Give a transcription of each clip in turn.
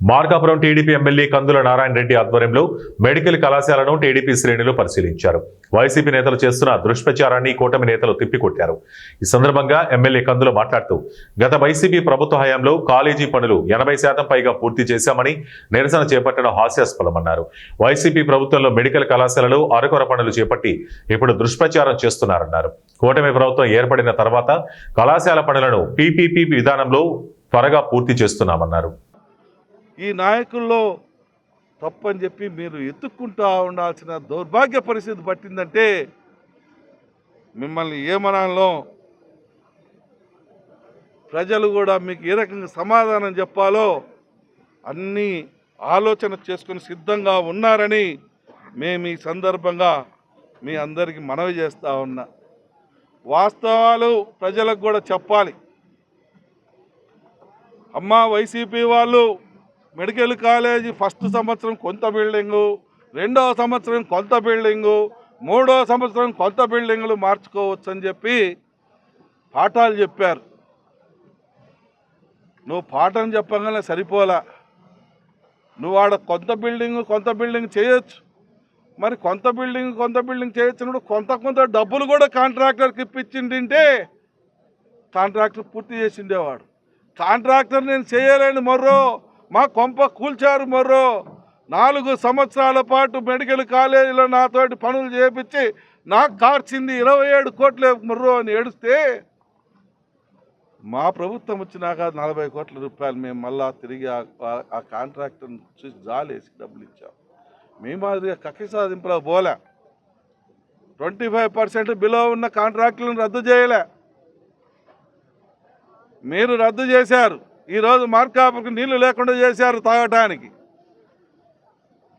Markapuram TDP MLA కందుల నారాయణ రెడ్డి ఆధ్వర్యంలో medical కళాశాలను TDP శ్రేణులు పరిశీలించారు. వైసీపీ నేతలు చేస్తున్న దుష్ప్రచారాన్ని కూటమి నేతలు తిప్పికొట్టారు. ఈ సందర్భంగా ఎమ్మెల్యే కందుల మాట్లాడుతూ గత వైసీపీ ప్రభుత్వ హయాంలో కాలేజీ పనులు 80% పైగా పూర్తి చేశామని, నిరసన చేపట్టడం హాస్యాస్పదమన్నారు. వైసీపీ ప్రభుత్వంలో మెడికల్ కళాశాలలు అరకొర పనులు చేపట్టి ఇప్పుడు దుష్ప్రచారం చేస్తున్నారన్నారు. కూటమి ప్రభుత్వం ఏర్పడిన తర్వాత కళాశాల పనులను పీపీపీ విధానంలో త్వరగా పూర్తి చేస్తున్నామన్నారు. ఈ నాయకుల్లో తప్పని చెప్పి మీరు ఎత్తుక్కుంటూ ఉండాల్సిన దౌర్భాగ్య పరిస్థితి పట్టిందంటే మిమ్మల్ని ఏమనాలో ప్రజలు కూడా మీకు ఏ రకంగా సమాధానం చెప్పాలో అన్నీ ఆలోచన చేసుకుని సిద్ధంగా ఉన్నారని మేము ఈ సందర్భంగా మీ అందరికీ మనవి చేస్తూ ఉన్నా. వాస్తవాలు ప్రజలకు కూడా చెప్పాలి. అమ్మా వైసీపీ వాళ్ళు మెడికల్ కాలేజీ ఫస్ట్ సంవత్సరం కొంత బిల్డింగు, రెండవ సంవత్సరం కొంత బిల్డింగు, మూడవ సంవత్సరం కొంత బిల్డింగులు మార్చుకోవచ్చు అని చెప్పి పాఠాలు చెప్పారు. నువ్వు పాఠం చెప్పగానే సరిపోలా. నువ్వు ఆడ కొంత బిల్డింగ్ చేయొచ్చు. మరి కొంత బిల్డింగ్ చేయొచ్చినప్పుడు కొంత డబ్బులు కూడా కాంట్రాక్టర్కి ఇప్పించిండింటే కాంట్రాక్టర్ పూర్తి చేసిండేవాడు. కాంట్రాక్టర్ నేను చేయలేని మొర్రో, మా కొంప కూల్చారు మొర్రో, 4 సంవత్సరాల పాటు మెడికల్ కాలేజీలో నాతోటి పనులు చేపించి నాకు కార్చింది 27 కోట్ల మొర్రో అని ఏడుస్తే మా ప్రభుత్వం వచ్చినాక 40 కోట్ల రూపాయలు మేము మళ్ళా తిరిగి ఆ కాంట్రాక్టర్ని చూసి జాలేసి డబ్బులు ఇచ్చాం. మీ మాదిరిగా కక్ష సాధింపులో పోలే. 25% బిలో ఉన్న కాంట్రాక్టులను రద్దు చేయలే. మీరు రద్దు చేశారు. ఈరోజు మార్కాపుకి నీళ్లు లేకుండా చేశారు తాగటానికి.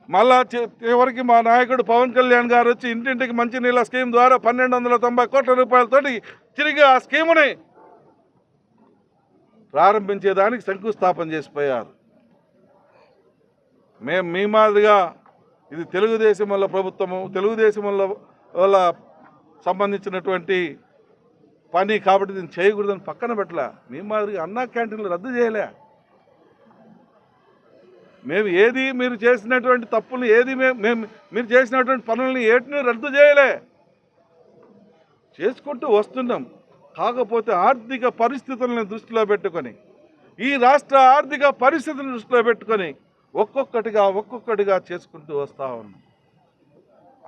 మళ్ళా చివరికి మా నాయకుడు పవన్ కళ్యాణ్ గారు వచ్చి ఇంటింటికి మంచినీళ్ళ స్కీమ్ ద్వారా 1290 కోట్ల రూపాయలతోటి తిరిగి ఆ స్కీముని ప్రారంభించేదానికి శంకుస్థాపన చేసిపోయారు. మేము మీ మాదిరిగా ఇది తెలుగుదేశం వల్ల ప్రభుత్వము, తెలుగుదేశం వల్ల సంబంధించినటువంటి పని కాబట్టి దీన్ని చేయకూడదని పక్కన పెట్టలే. మీ మాదిరిగా అన్నా క్యాంటీన్లు రద్దు చేయలే. మేము ఏది మీరు చేసినటువంటి తప్పులు మీరు చేసినటువంటి పనులని ఏటిని రద్దు చేయలే, చేసుకుంటూ వస్తున్నాం. కాకపోతే ఆర్థిక పరిస్థితులను దృష్టిలో పెట్టుకొని, ఈ రాష్ట్ర ఆర్థిక పరిస్థితులను దృష్టిలో పెట్టుకొని ఒక్కొక్కటిగా చేసుకుంటూ వస్తూ ఉన్నాం.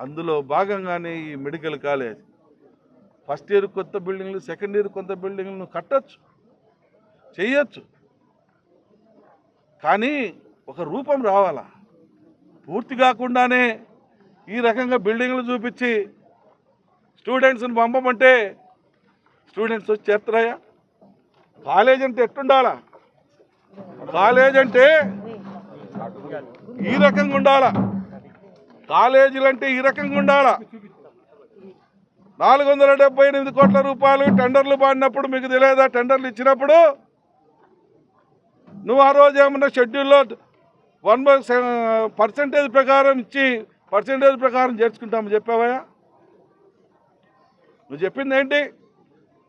అందులో భాగంగానే ఈ మెడికల్ కాలేజ్ ఫస్ట్ ఇయర్ కొత్త బిల్డింగ్లు, సెకండ్ ఇయర్ కొత్త బిల్డింగ్లను కట్టచ్చు, చేయొచ్చు. కానీ ఒక రూపం రావాలా. పూర్తి కాకుండానే ఈ రకంగా బిల్డింగ్లు చూపించి స్టూడెంట్స్ని పంపమంటే స్టూడెంట్స్ వచ్చి చేస్తారయ్యా? కాలేజ్ అంటే ఎట్టుండాలా? కాలేజ్ అంటే ఈ రకంగా ఉండాలా. కాలేజీలు అంటే ఈ రకంగా ఉండాలా. 478 కోట్ల రూపాయలు టెండర్లు పాడినప్పుడు మీకు తెలియదా? టెండర్లు ఇచ్చినప్పుడు నువ్వు ఆ రోజు ఏమన్నా షెడ్యూల్లో 1% ప్రకారం ఇచ్చి పర్సెంటేజ్ ప్రకారం చేర్చుకుంటామని చెప్పావయ్యా? నువ్వు చెప్పింది ఏంటి?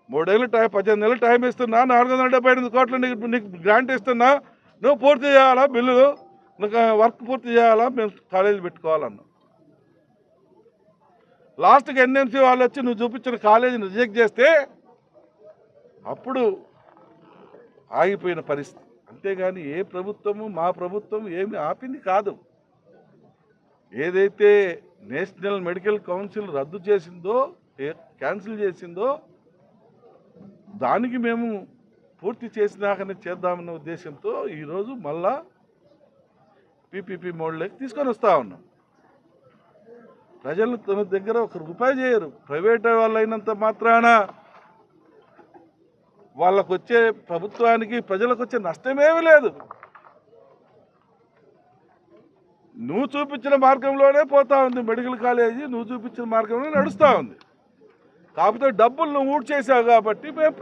18 నెలలు టైం ఇస్తున్నా, 478 కోట్లు నీకు గ్రాంట్ ఇస్తున్నా, నువ్వు పూర్తి చేయాలా బిల్లులు, నువ్వు వర్క్ పూర్తి చేయాలా, మేము కాలేజీ పెట్టుకోవాలన్నా. లాస్ట్కి ఎన్ఎంసీ వాళ్ళు వచ్చి నువ్వు చూపించిన కాలేజీని రిజెక్ట్ చేస్తే అప్పుడు ఆగిపోయిన పరిస్థితి. అంతేగాని ఏ ప్రభుత్వము, మా ప్రభుత్వం ఏమి ఆపింది కాదు. ఏదైతే నేషనల్ మెడికల్ కౌన్సిల్ రద్దు చేసిందో, క్యాన్సిల్ చేసిందో దానికి మేము పూర్తి చేసినాకనే చేద్దామన్న ఉద్దేశంతో ఈరోజు మళ్ళా పీపీపీ మోడ్లోకి తీసుకొని వస్తూ ఉన్నాం. ప్రజలు తమ దగ్గర ₹1 చేయరు. ప్రైవేట్ వాళ్ళు అయినంత మాత్రాన వాళ్ళకు వచ్చే, ప్రభుత్వానికి ప్రజలకు వచ్చే నష్టమేమీ లేదు. నువ్వు చూపించిన మార్గంలోనే పోతా ఉంది మెడికల్ కాలేజీ, నువ్వు చూపించిన మార్గంలో నడుస్తూ ఉంది. కాకపోతే డబ్బులు నువ్వు ఊడ్ చేసావు కాబట్టి మేము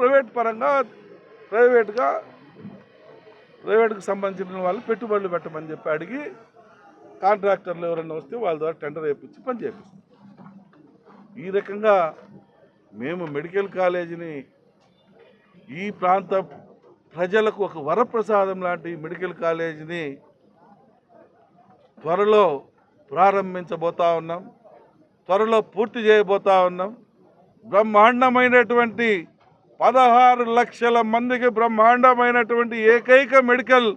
ప్రైవేట్కి సంబంధించిన వాళ్ళు పెట్టుబడులు పెట్టమని చెప్పి అడిగి కాంట్రాక్టర్లు ఎవరైనా వస్తే వాళ్ళ ద్వారా టెండర్ వేయించి పని చేపిస్తాం. ఈ రకంగా మేము మెడికల్ కాలేజీని ఈ ప్రాంత ప్రజలకు ఒక వరప్రసాదం లాంటి మెడికల్ కాలేజీని త్వరలో ప్రారంభించబోతా ఉన్నాం, త్వరలో పూర్తి చేయబోతా ఉన్నాం. బ్రహ్మాండమైనటువంటి 16 లక్షల మందికి బ్రహ్మాండమైనటువంటి ఏకైక మెడికల్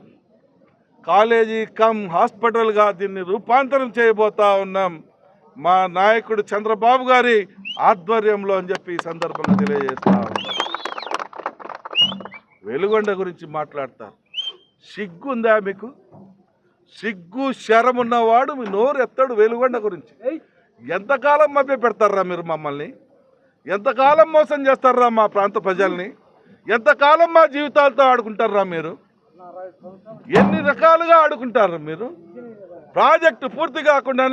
కాలేజీ కమ్ హాస్పిటల్గా దీన్ని రూపాంతరం చేయబోతా ఉన్నాం మా నాయకుడు చంద్రబాబు గారి ఆధ్వర్యంలో అని చెప్పి ఈ సందర్భంగా తెలియజేస్తా ఉన్నాం. వెలుగొండ గురించి మాట్లాడతారు. సిగ్గుందా మీకు? సిగ్గు శరం ఉన్నవాడు మీ నోరు ఎత్తాడు వెలుగొండ గురించి. ఎంతకాలం మభ్య పెడతారా మీరు మమ్మల్ని? ఎంతకాలం మోసం చేస్తారా మా ప్రాంత ప్రజల్ని? ఎంతకాలం మా జీవితాలతో ఆడుకుంటారా మీరు? ఎన్ని రకాలుగా ఆడుకుంటారు మీరు? ప్రాజెక్టు పూర్తి కాకుండా